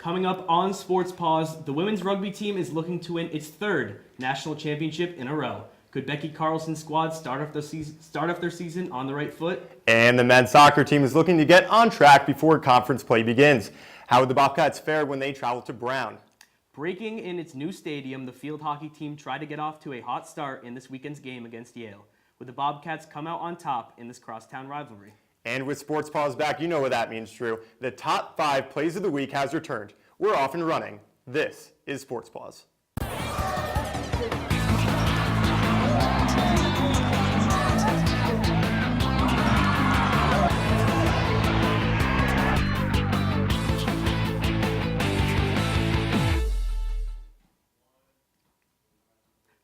Coming up on Sports Paws, the women's rugby team is looking to win its third national championship in a row. Could Becky Carlson's squad start off their season on the right foot? And the men's soccer team is looking to get on track before conference play begins. How would the Bobcats fare when they travel to Brown? Breaking in its new stadium, the field hockey team tried to get off to a hot start in this weekend's game against Yale. Would the Bobcats come out on top in this crosstown rivalry? And with Sports Paws back, you know what that means, Drew. The top 5 plays of the week has returned. We're off and running. This is Sports Paws.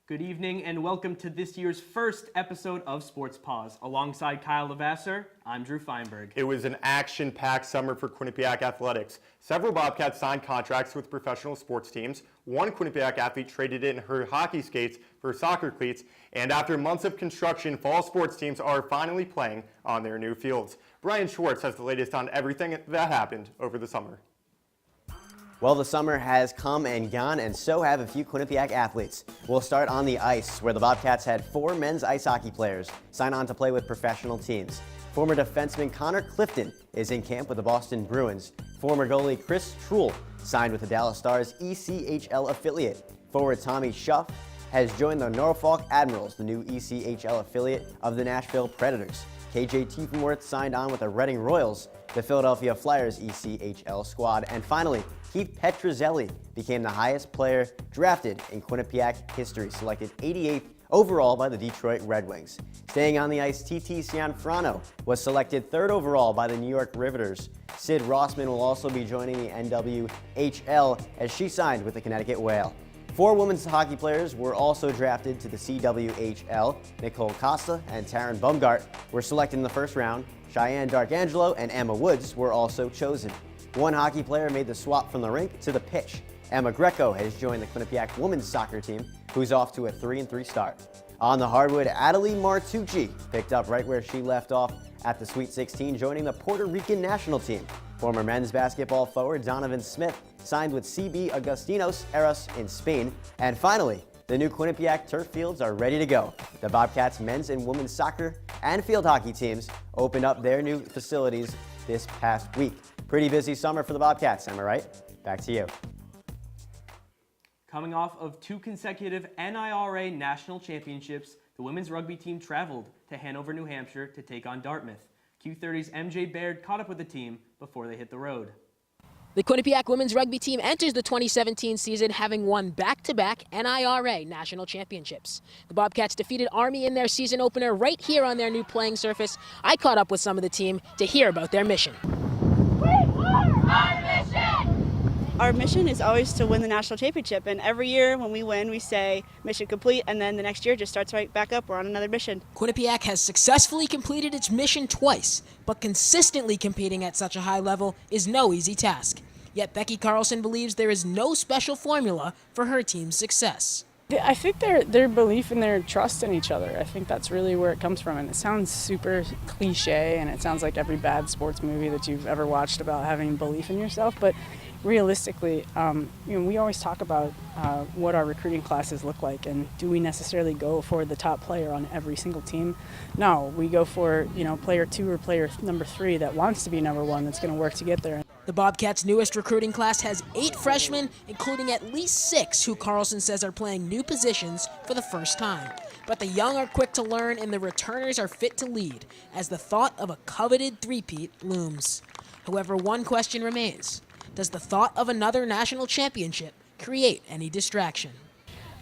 Good evening and welcome to this year's first episode of Sports Paws. Alongside Kyle Levasseur, I'm Drew Feinberg. It was an action-packed summer for Quinnipiac athletics. Several Bobcats signed contracts with professional sports teams. One Quinnipiac athlete traded in her hockey skates for soccer cleats. And after months of construction, fall sports teams are finally playing on their new fields. Brian Schwartz has the latest on everything that happened over the summer. Well, the summer has come and gone, and so have a few Quinnipiac athletes. We'll start on the ice, where the Bobcats had 4 men's ice hockey players sign on to play with professional teams. Former defenseman Connor Clifton is in camp with the Boston Bruins. Former goalie Chris Truhl signed with the Dallas Stars ECHL affiliate. Forward Tommy Schuff has joined the Norfolk Admirals, the new ECHL affiliate of the Nashville Predators. KJ Tiefenworth signed on with the Reading Royals, the Philadelphia Flyers ECHL squad. And finally, Keith Petruzzelli became the highest player drafted in Quinnipiac history, selected 88th overall by the Detroit Red Wings. Staying on the ice, TT Cianfrano was selected 3rd overall by the New York Riveters. Sid Rossman will also be joining the NWHL as she signed with the Connecticut Whale. 4 women's hockey players were also drafted to the CWHL. Nicole Costa and Taryn Bumgart were selected in the first round. Cheyenne Darkangelo and Emma Woods were also chosen. 1 hockey player made the swap from the rink to the pitch. Emma Greco has joined the Quinnipiac women's soccer team, who's off to a 3-3 start. On the hardwood, Adelie Martucci picked up right where she left off at the Sweet 16, joining the Puerto Rican national team. Former men's basketball forward Donovan Smith signed with CB Agustinos Eros in Spain. And finally, the new Quinnipiac turf fields are ready to go. The Bobcats men's and women's soccer and field hockey teams opened up their new facilities this past week. Pretty busy summer for the Bobcats, am I right? Back to you. Coming off of 2 consecutive NIRA national championships, the women's rugby team traveled to Hanover, New Hampshire to take on Dartmouth. Q30's MJ Baird caught up with the team before they hit the road. The Quinnipiac women's rugby team enters the 2017 season having won back-to-back NIRA national championships. The Bobcats defeated Army in their season opener right here on their new playing surface. I caught up with some of the team to hear about their mission. Our mission is always to win the national championship, and every year when we win, we say mission complete, and then the next year just starts right back up. We're on another mission. Quinnipiac has successfully completed its mission twice, but consistently competing at such a high level is no easy task. Yet Becky Carlson believes there is no special formula for her team's success. I think their belief and their trust in each other. I think that's really where it comes from. And it sounds super cliche, and it sounds like every bad sports movie that you've ever watched about having belief in yourself. But realistically, we always talk about what our recruiting classes look like, and do we necessarily go for the top player on every single team? No, we go for player 2 or player number 3 that wants to be number 1, that's going to work to get there. The Bobcats' newest recruiting class has 8 freshmen, including at least 6 who Carlson says are playing new positions for the first time. But the young are quick to learn, and the returners are fit to lead, as the thought of a coveted three-peat looms. However, one question remains. Does the thought of another national championship create any distraction?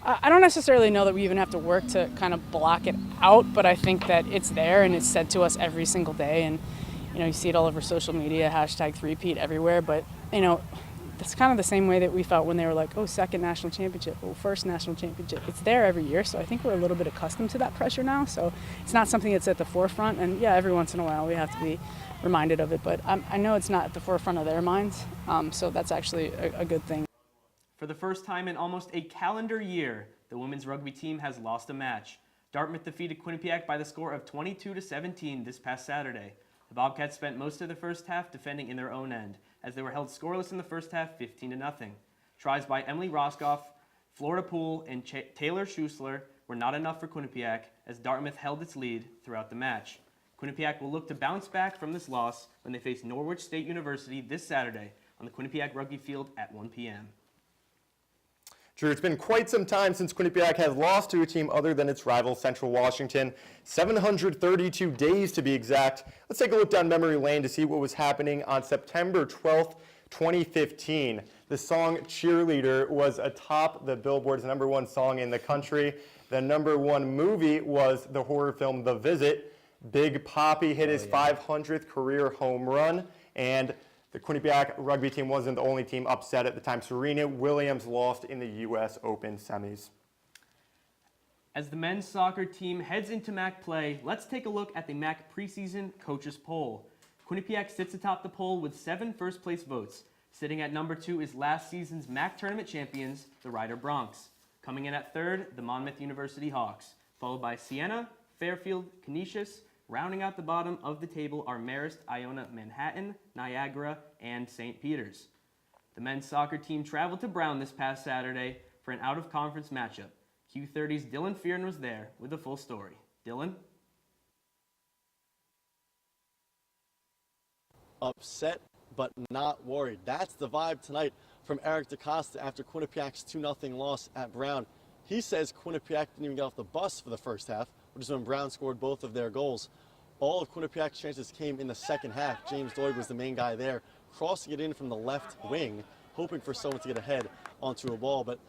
I don't necessarily know that we even have to work to kind of block it out, but I think that it's there and it's said to us every single day. And you see it all over social media, #3peat everywhere. But that's kind of the same way that we felt when they were like, oh, second national championship, oh, first national championship. It's there every year, so I think we're a little bit accustomed to that pressure now. So it's not something that's at the forefront. And yeah, every once in a while we have to be reminded of it, but I know it's not at the forefront of their minds, so that's actually a good thing. For the first time in almost a calendar year, the women's rugby team has lost a match. Dartmouth defeated Quinnipiac by the score of 22-17 this past Saturday. The Bobcats spent most of the first half defending in their own end, as they were held scoreless in the first half 15-0. Tries by Emily Roscoff, Florida Poole, and Taylor Schussler were not enough for Quinnipiac as Dartmouth held its lead throughout the match. Quinnipiac will look to bounce back from this loss when they face Norwich State University this Saturday on the Quinnipiac Rugby Field at 1 p.m. Drew, it's been quite some time since Quinnipiac has lost to a team other than its rival, Central Washington. 732 days to be exact. Let's take a look down memory lane to see what was happening on September 12th, 2015. The song Cheerleader was atop the Billboard's #1 song in the country. The #1 movie was the horror film The Visit. Big Papi hit his 500th career home run, and the Quinnipiac rugby team wasn't the only team upset at the time. Serena Williams lost in the U.S. Open semis. As the men's soccer team heads into MAC play, let's take a look at the MAC preseason coaches poll. Quinnipiac sits atop the poll with 7 first-place votes. Sitting at #2 is last season's MAC tournament champions, the Ryder Bronx. Coming in at 3rd, the Monmouth University Hawks, followed by Siena, Fairfield, Canisius. Rounding out the bottom of the table are Marist, Iona, Manhattan, Niagara, and St. Peter's. The men's soccer team traveled to Brown this past Saturday for an out-of-conference matchup. Q30's Dylan Fearon was there with the full story. Dylan? Upset, but not worried. That's the vibe tonight from Eric DaCosta after Quinnipiac's 2-0 loss at Brown. He says Quinnipiac didn't even get off the bus for the first half, which is when Brown scored both of their goals. All of Quinnipiac's chances came in the second half. James Doig was the main guy there, crossing it in from the left wing, hoping for someone to get ahead onto a ball, but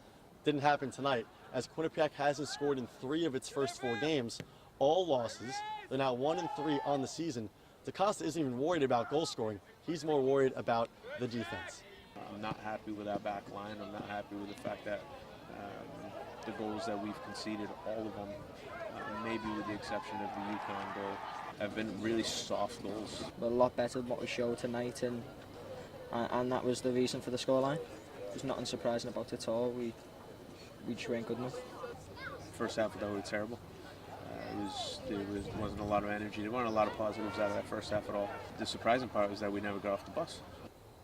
didn't happen tonight, as Quinnipiac hasn't scored in 3 of its first 4 games, all losses. They're now 1-3 on the season. DaCosta isn't even worried about goal scoring. He's more worried about the defense. I'm not happy with our back line. I'm not happy with the fact that the goals that we've conceded, all of them, maybe with the exception of the UConn goal, have been really soft goals. A lot better than what we showed tonight, and that was the reason for the scoreline. There's nothing surprising about it at all. We just weren't good enough. First half, though, was terrible. There wasn't a lot of energy. There weren't a lot of positives out of that first half at all. The surprising part was that we never got off the bus.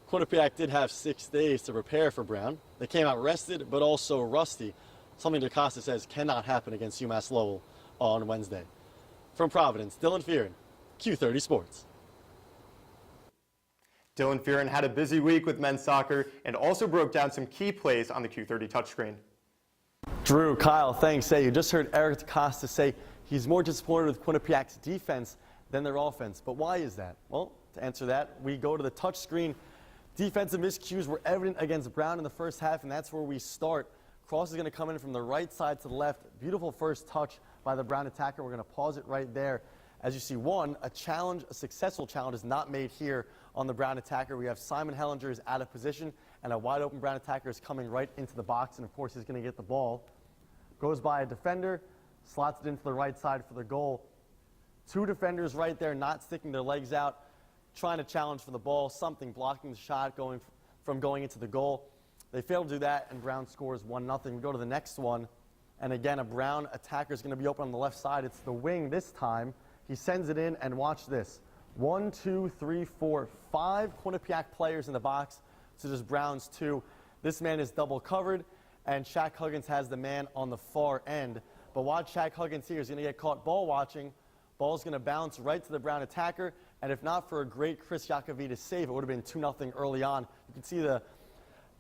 Quinnipiac did have 6 days to prepare for Brown. They came out rested, but also rusty, something DaCosta says cannot happen against UMass Lowell on Wednesday. From Providence, Dylan Fearon, Q30 Sports. Dylan Fearon had a busy week with men's soccer and also broke down some key plays on the Q30 touchscreen. Drew, Kyle, thanks. You just heard Eric DaCosta say he's more disappointed with Quinnipiac's defense than their offense. But why is that? Well, to answer that, we go to the touchscreen. Defensive miscues were evident against Brown in the first half, and that's where we start. Cross is going to come in from the right side to the left. Beautiful first touch by the Brown attacker. We're going to pause it right there. As you see, a successful challenge is not made here on the Brown attacker. We have Simon Hellinger is out of position, and a wide open Brown attacker is coming right into the box, and of course he's going to get the ball. Goes by a defender, slots it into the right side for the goal. 2 defenders right there not sticking their legs out, trying to challenge for the ball, something blocking the shot from going into the goal. They fail to do that, and Brown scores 1-0. We go to the next one, and again, a Brown attacker is going to be open on the left side. It's the wing this time. He sends it in, and watch this. 1, 2, 3, 4, 5 Quinnipiac players in the box, so just Brown's 2. This man is double covered, and Shaq Huggins has the man on the far end. But watch Shaq Huggins here. He's going to get caught ball watching. Ball's going to bounce right to the Brown attacker, and if not for a great Chris Yakovitis save, it would have been 2-0 early on. You can see the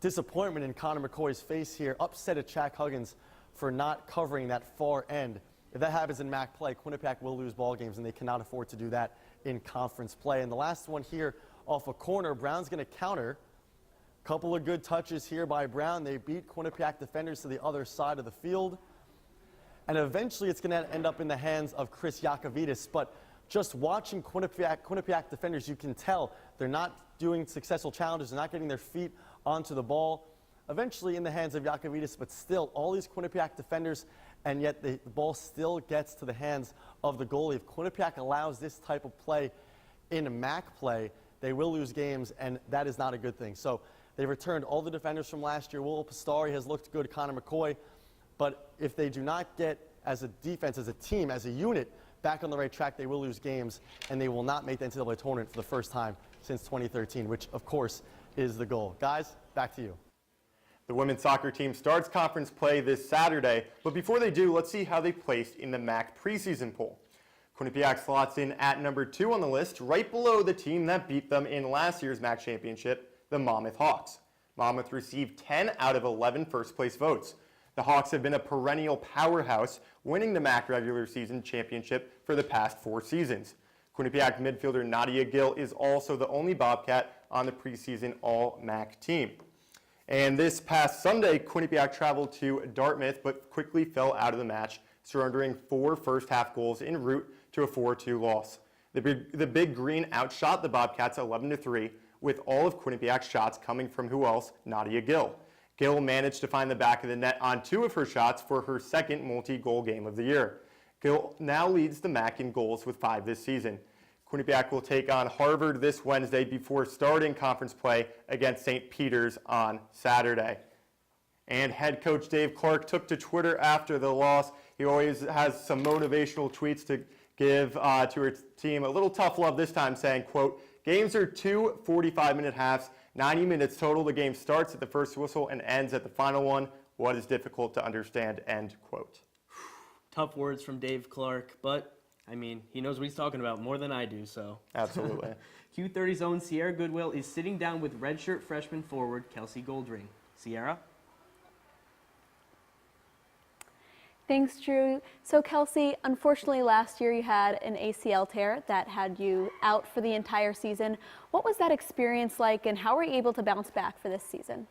disappointment in Connor McCoy's face here, upset at Shaq Huggins for not covering that far end. If that happens in MAC play, Quinnipiac will lose ball games, and they cannot afford to do that in conference play. And the last one here off a corner, Brown's going to counter. Couple of good touches here by Brown. They beat Quinnipiac defenders to the other side of the field. And eventually it's going to end up in the hands of Chris Yakovitis. But just watching Quinnipiac defenders, you can tell they're not doing successful challenges. They're not getting their feet onto the ball. Eventually in the hands of Yakovitis, but still all these Quinnipiac defenders, and yet the ball still gets to the hands of the goalie. If Quinnipiac allows this type of play in MAC play, they will lose games, and that is not a good thing. So they returned all the defenders from last year. Will Pastari has looked good, Connor McCoy. But if they do not get, as a defense, as a team, as a unit, back on the right track, they will lose games, and they will not make the NCAA tournament for the first time since 2013, which, of course, is the goal. Guys, back to you. The women's soccer team starts conference play this Saturday, but before they do, let's see how they placed in the MAC preseason poll. Quinnipiac slots in at number 2 on the list, right below the team that beat them in last year's MAC championship, the Monmouth Hawks. Monmouth received 10 out of 11 first-place votes. The Hawks have been a perennial powerhouse, winning the MAC regular season championship for the past 4 seasons. Quinnipiac midfielder Nadia Gill is also the only Bobcat on the preseason All-MAC team. And this past Sunday, Quinnipiac traveled to Dartmouth, but quickly fell out of the match, surrendering 4 first-half goals en route to a 4-2 loss. The Big Green outshot the Bobcats 11-3, with all of Quinnipiac's shots coming from who else? Nadia Gill. Gill managed to find the back of the net on 2 of her shots for her second multi-goal game of the year. Gill now leads the MAC in goals with 5 this season. Quinnipiac will take on Harvard this Wednesday before starting conference play against St. Peter's on Saturday. And head coach Dave Clark took to Twitter after the loss. He always has some motivational tweets to give to his team. A little tough love this time, saying, quote, "Games are 2 45-minute halves, 90 minutes total. The game starts at the first whistle and ends at the final one. What is difficult to understand," end quote. Tough words from Dave Clark, but I mean, he knows what he's talking about more than I do, so. Absolutely. Q30's own Sierra Goodwill is sitting down with redshirt freshman forward Kelsey Goldring. Sierra? Thanks, Drew. So, Kelsey, unfortunately last year you had an ACL tear that had you out for the entire season. What was that experience like, and how were you able to bounce back for this season?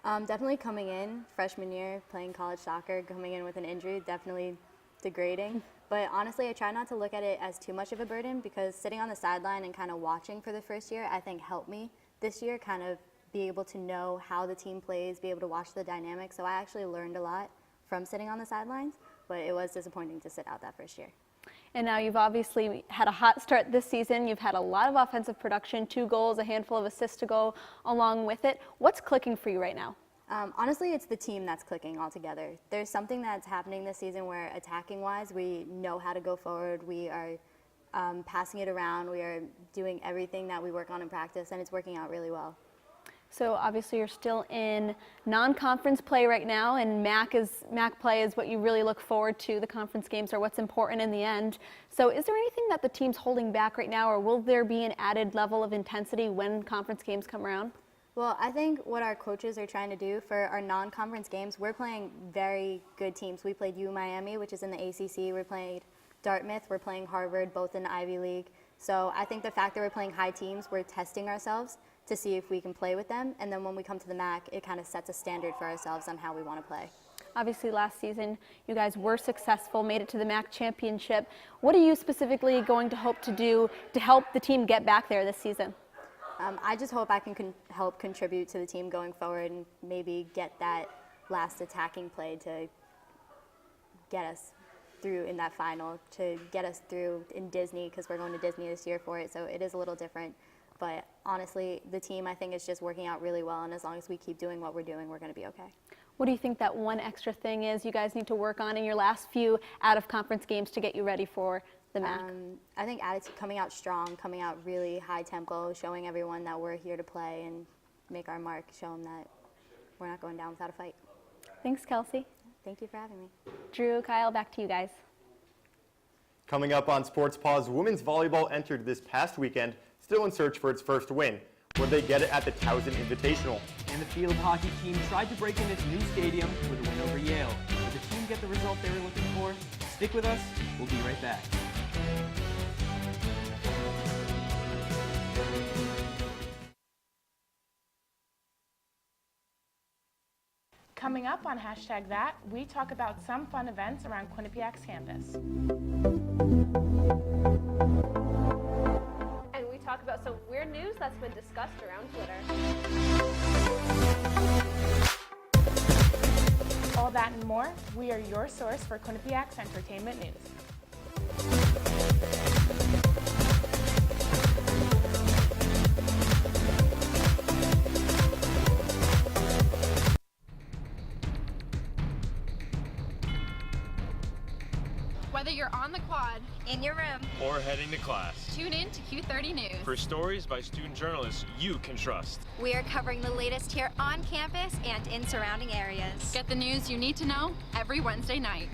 Definitely coming in, freshman year, playing college soccer, coming in with an injury, definitely degrading. But honestly, I try not to look at it as too much of a burden, because sitting on the sideline and kind of watching for the first year, I think helped me this year kind of be able to know how the team plays, be able to watch the dynamics. So I actually learned a lot from sitting on the sidelines, but it was disappointing to sit out that first year. And now you've obviously had a hot start this season. You've had a lot of offensive production, 2 goals, a handful of assists to go along with it. What's clicking for you right now? Honestly, it's the team that's clicking all together. There's something that's happening this season where, attacking-wise, we know how to go forward. We are passing it around. We are doing everything that we work on in practice, and it's working out really well. So obviously you're still in non-conference play right now, and MAC play is what you really look forward to. The conference games are what's important in the end. So is there anything that the team's holding back right now, or will there be an added level of intensity when conference games come around? Well, I think what our coaches are trying to do for our non-conference games, we're playing very good teams. We played Miami, which is in the ACC. We played Dartmouth. We're playing Harvard, both in the Ivy League. So I think the fact that we're playing high teams, we're testing ourselves to see if we can play with them. And then when we come to the MAC, it kind of sets a standard for ourselves on how we want to play. Obviously last season you guys were successful, made it to the MAC championship. What are you specifically going to hope to do to help the team get back there this season? I just hope I can help contribute to the team going forward and maybe get that last attacking play to get us through in that final, to get us through in Disney, because we're going to Disney this year for it, so it is a little different. But honestly, the team, I think, is just working out really well, and as long as we keep doing what we're doing, we're going to be okay. What do you think that one extra thing is you guys need to work on in your last few out-of-conference games to get you ready for the MAC? I think attitude, coming out strong, coming out really high tempo, showing everyone that we're here to play and make our mark, show them that we're not going down without a fight. Thanks, Kelsey. Thank you for having me. Drew, Kyle, back to you guys. Coming up on Sports Paws, women's volleyball entered this past weekend, still in search for its first win. Would they get it at the Towson Invitational? And the field hockey team tried to break in its new stadium with a win over Yale. Did the team get the result they were looking for? Stick with us. We'll be right back. Coming up on #that, we talk about some fun events around Quinnipiac's campus. And we talk about some weird news that's been discussed around Twitter. All that and more, we are your source for Quinnipiac's entertainment news. Whether you're on the quad, in your room, or heading to class. tune in to Q30 News. For stories by student journalists you can trust. We are covering the latest here on campus and in surrounding areas. Get the news you need to know every Wednesday night.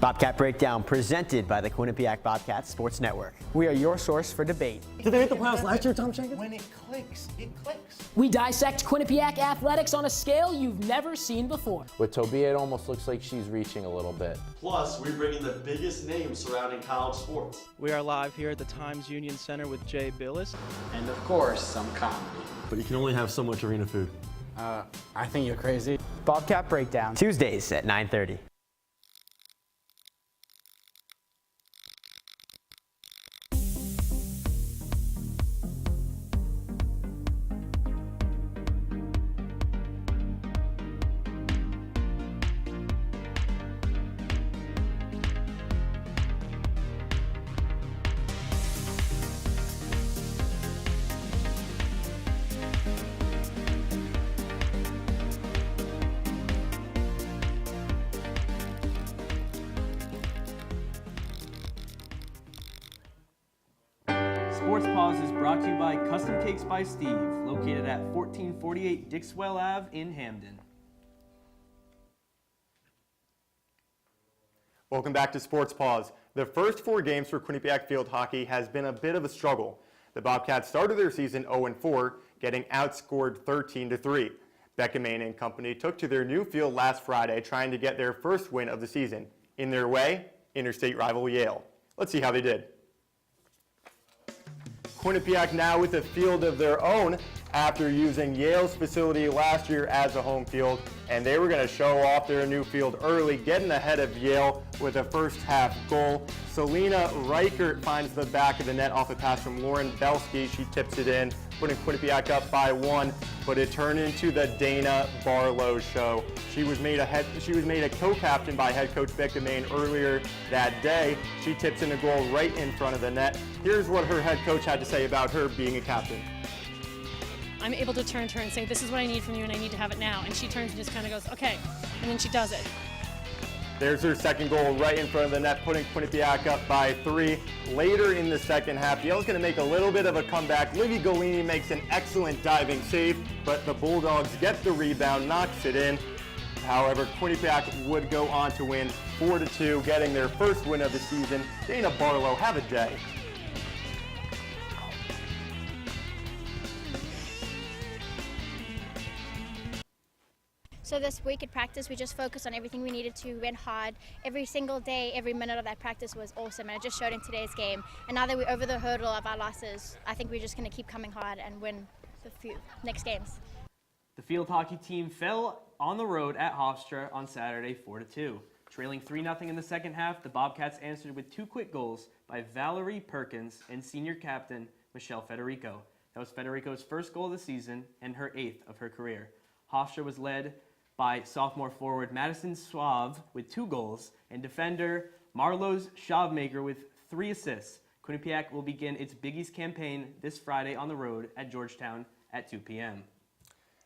Bobcat Breakdown presented by the Quinnipiac Bobcats Sports Network. We are your source for debate. Did they make the playoffs last year, Tom Jenkins? When it clicks, it clicks. We dissect Quinnipiac athletics on a scale you've never seen before. With Tobia, it almost looks like she's reaching a little bit. Plus, we bring in the biggest names surrounding college sports. We are live here at the Times Union Center with Jay Billis. And of course, some comedy. But you can only have so much arena food. I think you're crazy. Bobcat Breakdown. Tuesdays at 9:30. Sports Paws is brought to you by Custom Cakes by Steve, located at 1448 Dixwell Ave in Hamden. Welcome back to Sports Paws. The first 4 games for Quinnipiac field hockey has been a bit of a struggle. The Bobcats started their season 0-4, getting outscored 13-3. Becca Main and company took to their new field last Friday, trying to get their first win of the season. In their way, interstate rival Yale. Let's see how they did. Quinnipiac now with a field of their own after using Yale's facility last year as a home field, and they were going to show off their new field early, getting ahead of Yale with a first half goal. Selena Reichert finds the back of the net off a pass from Lauren Belsky. She tips it in, putting Quinnipiac up by 1, but it turned into the Dana Barlow show. She was made a co-captain by head coach Becca Main earlier that day. She tips in a goal right in front of the net. Here's what her head coach had to say about her being a captain. I'm able to turn to her and say, this is what I need from you and I need to have it now. And she turns and just kind of goes, okay. And then she does it. There's her second goal right in front of the net, putting Quinnipiac up by 3. Later in the second half, Yale's going to make a little bit of a comeback. Livy Golini makes an excellent diving save, but the Bulldogs get the rebound, knocks it in. However, Quinnipiac would go on to win 4-2, getting their first win of the season. Dana Barlow, have a day. So this week at practice, we just focused on everything we needed to, went hard. Every single day, every minute of that practice was awesome, and it just showed in today's game. And now that we're over the hurdle of our losses, I think we're just going to keep coming hard and win the few next games. The field hockey team fell on the road at Hofstra on Saturday 4-2. Trailing 3-0 in the second half, the Bobcats answered with 2 quick goals by Valerie Perkins and senior captain Michelle Federico. That was Federico's first goal of the season and her 8th of her career. Hofstra was led by sophomore forward Madison Suave with 2 goals and defender Marlos Shavmaker with 3 assists. Quinnipiac will begin its Big East campaign this Friday on the road at Georgetown at 2 p.m.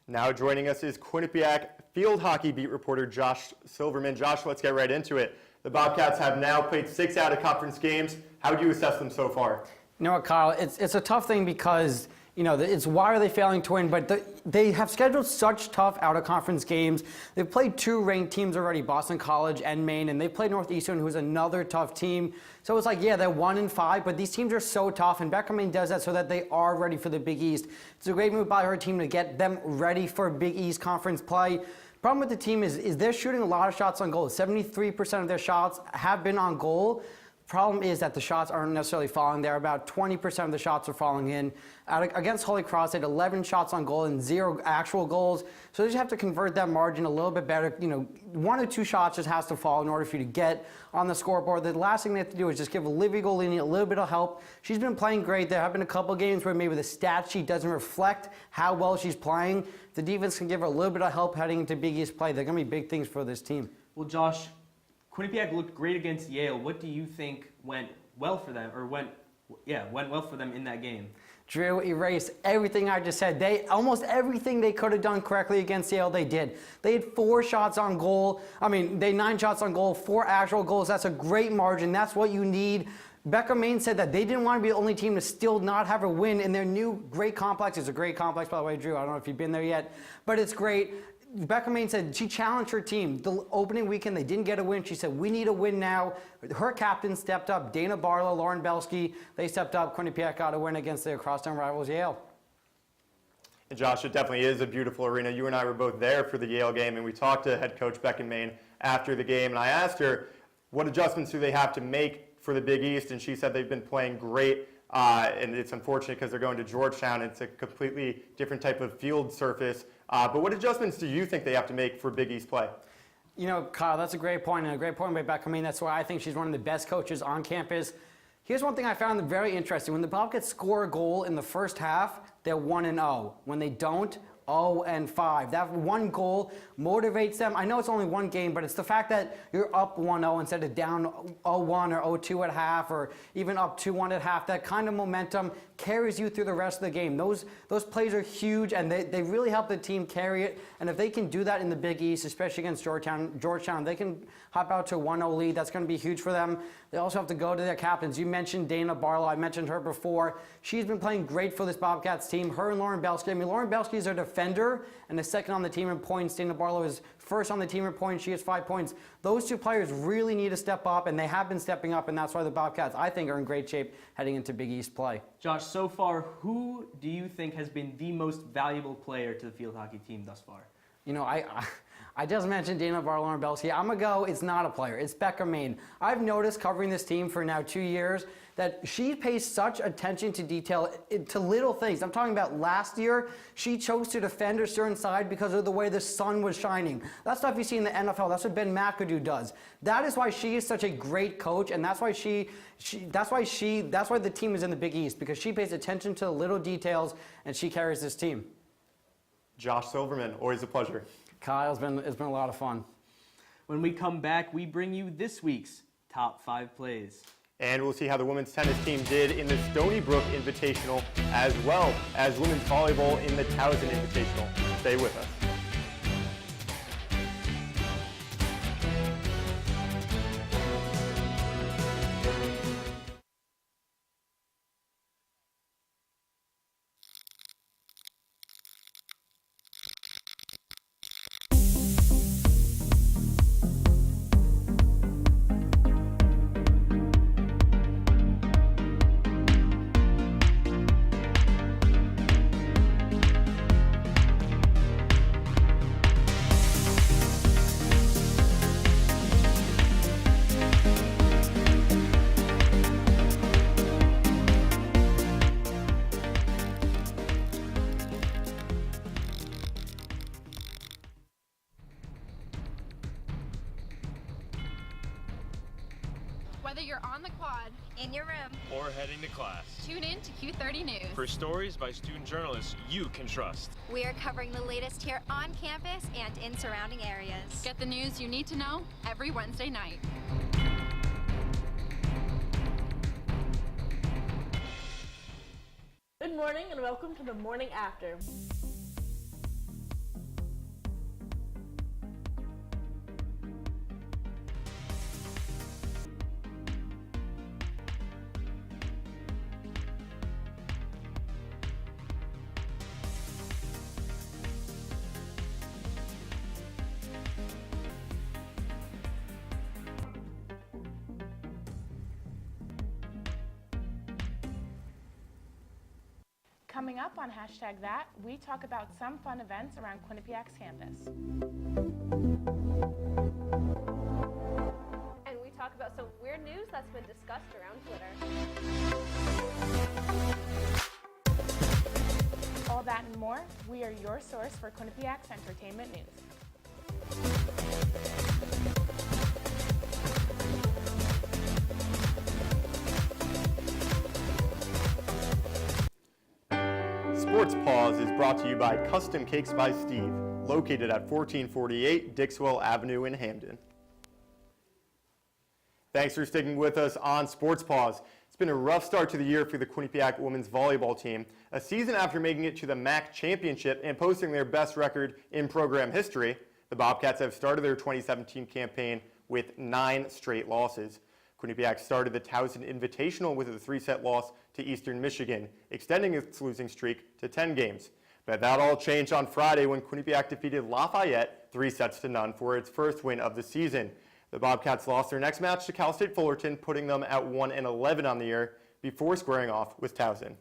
Now joining us is Quinnipiac field hockey beat reporter Josh Silverman. Josh, let's get right into it. The Bobcats have now played 6 out-of-conference games. How would you assess them so far? You know what, Kyle? It's a tough thing because, you know, it's why are they failing to win? But they have scheduled such tough out-of-conference games. They've played 2 ranked teams already, Boston College and Maine, and they played Northeastern, who's another tough team. So it's like, yeah, they're 1-5, but these teams are so tough, and Becca Maine does that so that they are ready for the Big East. It's a great move by her team to get them ready for Big East conference play. Problem with the team is they're shooting a lot of shots on goal. 73% of their shots have been on goal. Problem is that the shots aren't necessarily falling there. About 20% of the shots are falling in. Against Holy Cross, they had 11 shots on goal and 0 actual goals. So they just have to convert that margin a little bit better. You know, 1 or 2 shots just has to fall in order for you to get on the scoreboard. The last thing they have to do is just give Olivia Golini a little bit of help. She's been playing great. There have been a couple games where maybe the stat sheet doesn't reflect how well she's playing. The defense can give her a little bit of help heading into Big East play. They're going to be big things for this team. Well, Josh, Quinnipiac looked great against Yale. What do you think went well for them, or went went well for them in that game. Drew, erase everything I just said. Almost everything they could have done correctly against Yale, they did. They had 4 shots on goal. They had 9 shots on goal, 4 actual goals. That's a great margin. That's what you need. Becca Main said that they didn't want to be the only team to still not have a win in their new great complex. It's a great complex, by the way, Drew. I don't know if you've been there yet, but it's great. Becca Main said she challenged her team. The opening weekend, they didn't get a win. She said, we need a win now. Her captain stepped up. Dana Barlow, Lauren Belsky, they stepped up. Quinnipiac got a win against their crosstown rivals, Yale. And Josh, it definitely is a beautiful arena. You and I were both there for the Yale game, and we talked to head coach Becca Main after the game, and I asked her, what adjustments do they have to make for the Big East? And she said they've been playing great. And it's unfortunate because they're going to Georgetown. It's a completely different type of field surface. But what adjustments do you think they have to make for Big East play? Kyle, that's a great point, and a great point by Becca Main. That's why I think she's one of the best coaches on campus. Here's one thing I found very interesting. When the Bobcats score a goal in the first half, they're 1-0. When they don't, 0-5. That one goal motivates them. I know it's only one game, but it's the fact that you're up 1-0 instead of down 0-1 or 0-2 at half, or even up 2-1 at half. That kind of momentum carries you through the rest of the game. Those plays are huge, and they really help the team carry it. And if they can do that in the Big East, especially against Georgetown, they can hop out to a 1-0 lead. That's going to be huge for them. They also have to go to their captains. You mentioned Dana Barlow. I mentioned her before. She's been playing great for this Bobcats team. Her and Lauren Belsky. Lauren Belsky is their defender and the second on the team in points. Dana Barlow is first on the team in points. She has 5 points. Those 2 players really need to step up, and they have been stepping up, and that's why the Bobcats, I think, are in great shape heading into Big East play. Josh, so far, who do you think has been the most valuable player to the field hockey team thus far? I just mentioned Dana Barlow and Belsky. I'm going to go, it's not a player. It's Becca Main. I've noticed covering this team for now 2 years that she pays such attention to detail, to little things. I'm talking about last year, she chose to defend her certain side because of the way the sun was shining. That stuff you see in the NFL, that's what Ben McAdoo does. That is why she is such a great coach, and that's why that's why the team is in the Big East, because she pays attention to the little details, and she carries this team. Josh Silverman, always a pleasure. Kyle, it's been a lot of fun. When we come back, we bring you this week's Top 5 Plays. And we'll see how the women's tennis team did in the Stony Brook Invitational, as well as women's volleyball in the Towson Invitational. Stay with us. Whether you're on the quad, in your room, or heading to class, tune in to Q30 News. For stories by student journalists you can trust. We are covering the latest here on campus and in surrounding areas. Get the news you need to know every Wednesday night. Good morning and welcome to the Morning After. Coming up on #that, we talk about some fun events around Quinnipiac's campus. And we talk about some weird news that's been discussed around Twitter. All that and more, we are your source for Quinnipiac's entertainment news. Sports Paws is brought to you by Custom Cakes by Steve, located at 1448 Dixwell Avenue in Hamden. Thanks for sticking with us on Sports Paws. It's been a rough start to the year for the Quinnipiac women's volleyball team. A season after making it to the MAC championship and posting their best record in program history, the Bobcats have started their 2017 campaign with 9 straight losses. Quinnipiac started the Towson Invitational with a 3-set loss to Eastern Michigan, extending its losing streak to 10 games. But that all changed on Friday when Quinnipiac defeated Lafayette 3-0 for its first win of the season. The Bobcats lost their next match to Cal State Fullerton, putting them at 1-11 on the year before squaring off with Towson.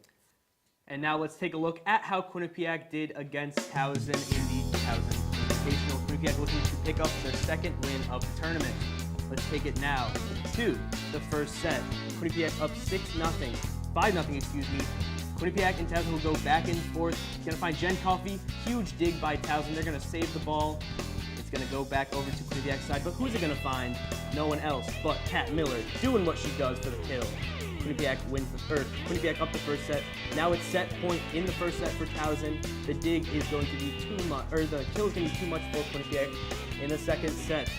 And now let's take a look at how Quinnipiac did against Towson in the Towson Invitational. Quinnipiac looking to pick up their second win of the tournament. Let's take it now to the first set. Quinnipiac up 5-0, excuse me. Quinnipiac and Towson will go back and forth. Gonna find Jen Coffey, huge dig by Towson. They're gonna save the ball. It's gonna go back over to Quinnipiac's side, but who's it gonna find? No one else but Kat Miller doing what she does for the kill. Quinnipiac up the first set. Now it's set point in the first set for Towson. The dig is going to be too much, or the kill is going to be too much for Quinnipiac in the second set.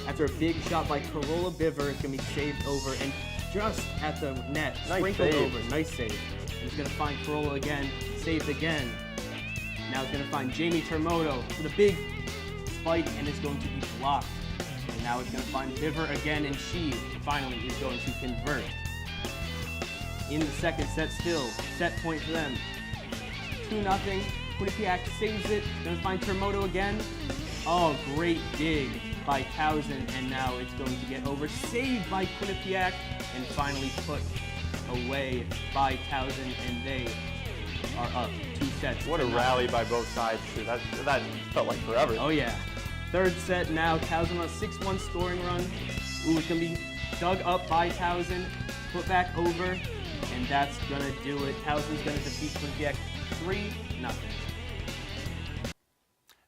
After a big shot by Carola Biver, it's going to be saved over and just at the net, sprinkled over. Nice save. And it's going to find Carola again, saved again. Now it's going to find Jamie Termoto with a big spike, and it's going to be blocked. And now it's going to find Biver again, and she finally is going to convert. In the second set still, set point for them. 2-0, Quinnipiac saves it, going to find Termoto again. Oh, great dig by Towson, and now it's going to get over, saved by Quinnipiac, and finally put away by Towson, and they are up 2 sets. What a rally by both sides, too. That felt like forever. Oh, yeah. Third set now, Towson on a 6-1 scoring run. Ooh, it's going to be dug up by Towson, put back over, and that's going to do it. Towson's going to defeat Quinnipiac 3-0.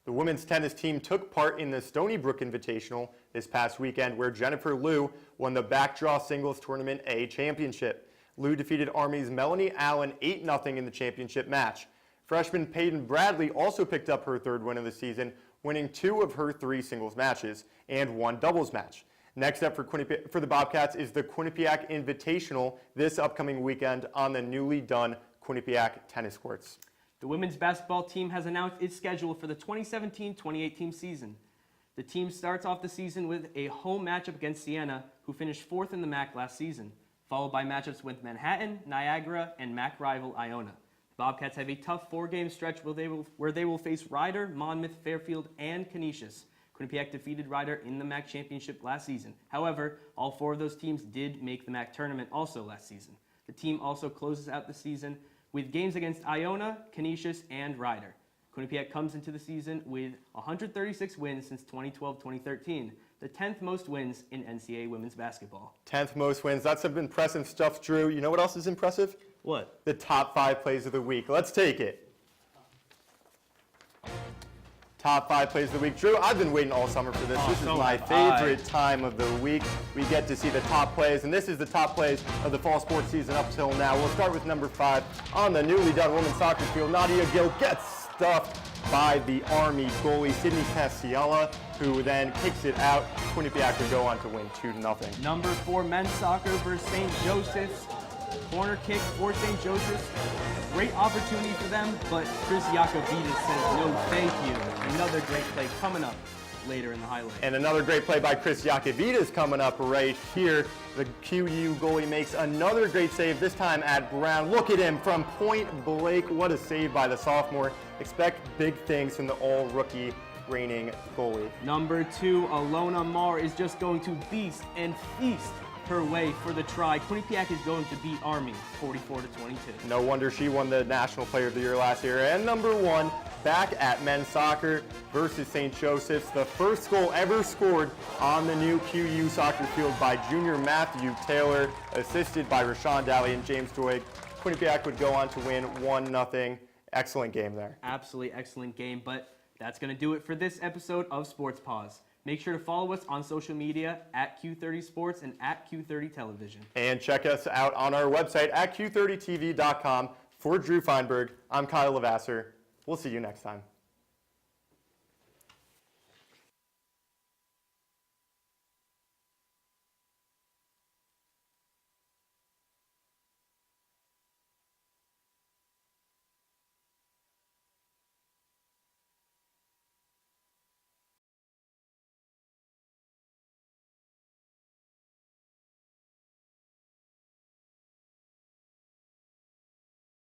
The women's tennis team took part in the Stony Brook Invitational this past weekend, where Jennifer Liu won the Backdraw Singles Tournament A championship. Liu defeated Army's Melanie Allen 8-0 in the championship match. Freshman Peyton Bradley also picked up her third win of the season, winning 2 of her 3 singles matches and 1 doubles match. Next up for the Bobcats is the Quinnipiac Invitational this upcoming weekend on the newly done Quinnipiac tennis courts. The women's basketball team has announced its schedule for the 2017-2018 season. The team starts off the season with a home matchup against Siena, who finished 4th in the MAC last season, followed by matchups with Manhattan, Niagara, and MAC rival Iona. The Bobcats have a tough 4-game stretch where they will face Ryder, Monmouth, Fairfield, and Canisius. Quinnipiac defeated Ryder in the MAC championship last season. However, all 4 of those teams did make the MAC tournament also last season. The team also closes out the season with games against Iona, Canisius, and Ryder. Quinnipiac comes into the season with 136 wins since 2012-2013, the 10th most wins in NCAA women's basketball. 10th most wins. That's some impressive stuff, Drew. You know what else is impressive? What? The top 5 plays of the week. Let's take it. Top 5 plays of the week. Drew, I've been waiting all summer for this. This is my favorite time of the week. We get to see the top plays, and this is the top plays of the fall sports season up till now. We'll start with number 5 on the newly done women's soccer field. Nadia Gill gets stuffed by the Army goalie, Sydney Castiella, who then kicks it out. Quinnipiac would go on to win 2-0. Number 4 men's soccer versus St. Joseph's. Corner kick for St. Joseph's. A great opportunity for them, but Chris Yakovides says no thank you. Another great play coming up later in the highlight. And another great play by Chris Yakovides coming up right here. The QU goalie makes another great save, this time at Brown. Look at him from point blank. What a save by the sophomore. Expect big things from the all-rookie reigning goalie. Number 2, Alona Marr is just going to beast and feast her way for the try. Quinnipiac is going to beat Army 44-22. No wonder she won the National Player of the Year last year. And number 1, back at men's soccer versus St. Joseph's. The first goal ever scored on the new QU soccer field by junior Matthew Taylor, assisted by Rashawn Daly and James Doig. Quinnipiac would go on to win 1-0. Excellent game there. Absolutely excellent game, but that's going to do it for this episode of Sports Paws. Make sure to follow us on social media at Q30 Sports and at Q30 Television. And check us out on our website at Q30TV.com. For Drew Feinberg, I'm Kyle Lavasser. We'll see you next time.